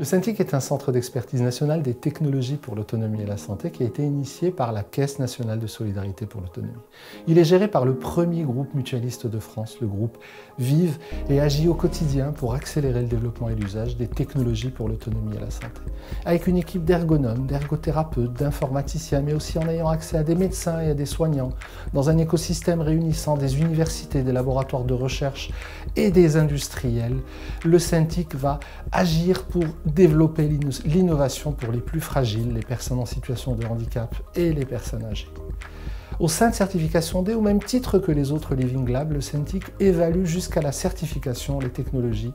Le CENTIC est un centre d'expertise national des technologies pour l'autonomie et la santé qui a été initié par la Caisse nationale de solidarité pour l'autonomie. Il est géré par le premier groupe mutualiste de France, le groupe Vive, et agit au quotidien pour accélérer le développement et l'usage des technologies pour l'autonomie et la santé. Avec une équipe d'ergonomes, d'ergothérapeutes, d'informaticiens, mais aussi en ayant accès à des médecins et à des soignants, dans un écosystème réunissant des universités, des laboratoires de recherche et des industriels, le CENTIC va agir pour développer l'innovation pour les plus fragiles, les personnes en situation de handicap et les personnes âgées. Au sein de Certification D, au même titre que les autres Living Labs, le CENTIC évalue jusqu'à la certification les technologies.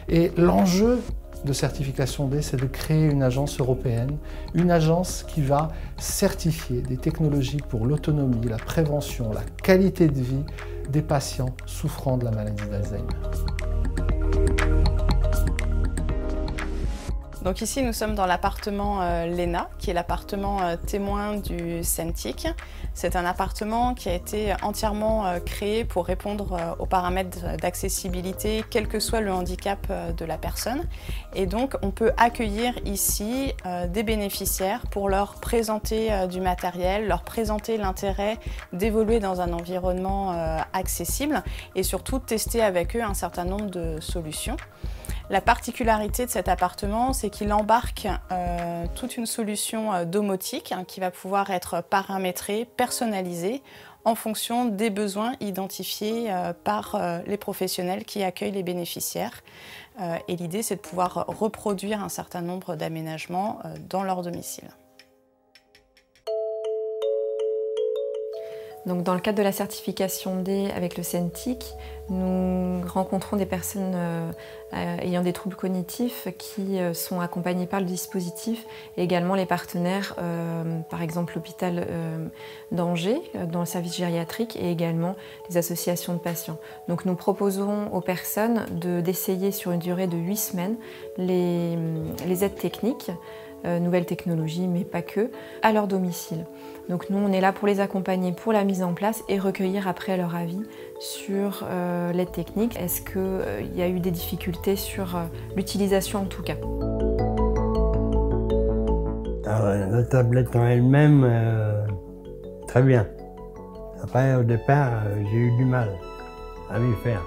Et l'enjeu de Certification D, c'est de créer une agence européenne, une agence qui va certifier des technologies pour l'autonomie, la prévention, la qualité de vie des patients souffrant de la maladie d'Alzheimer. Donc ici, nous sommes dans l'appartement Léna, qui est l'appartement témoin du CENTIC. C'est un appartement qui a été entièrement créé pour répondre aux paramètres d'accessibilité, quel que soit le handicap de la personne. Et donc, on peut accueillir ici des bénéficiaires pour leur présenter du matériel, leur présenter l'intérêt d'évoluer dans un environnement accessible et surtout tester avec eux un certain nombre de solutions. La particularité de cet appartement, c'est qu'il embarque toute une solution domotique qui va pouvoir être paramétrée, personnalisée en fonction des besoins identifiés par les professionnels qui accueillent les bénéficiaires. Et l'idée, c'est de pouvoir reproduire un certain nombre d'aménagements dans leur domicile. Donc, dans le cadre de la certification D avec le CENTIC, nous rencontrons des personnes ayant des troubles cognitifs qui sont accompagnées par le dispositif et également les partenaires, par exemple l'hôpital d'Angers dans le service gériatrique et également les associations de patients. Donc nous proposons aux personnes d'essayer sur une durée de 8 semaines les aides techniques, nouvelles technologies, mais pas que, à leur domicile. Donc nous, on est là pour les accompagner pour la mise en place et recueillir après leur avis sur l'aide technique. Est-ce qu'il y a eu des difficultés sur l'utilisation en tout cas? Alors, la tablette en elle-même, très bien. Après, au départ, j'ai eu du mal à m'y faire.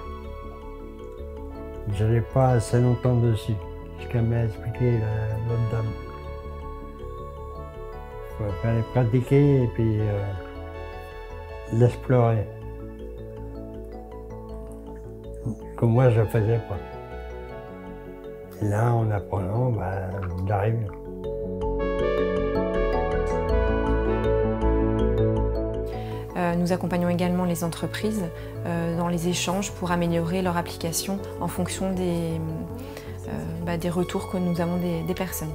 Je n'allais pas assez longtemps dessus, jusqu'à m'a expliqué l'autre dame. Il fallait pratiquer et puis l'explorer. Comme moi, je ne faisais pas. Et là, en apprenant, j'arrive. Nous accompagnons également les entreprises dans les échanges pour améliorer leur application en fonction des retours que nous avons des personnes.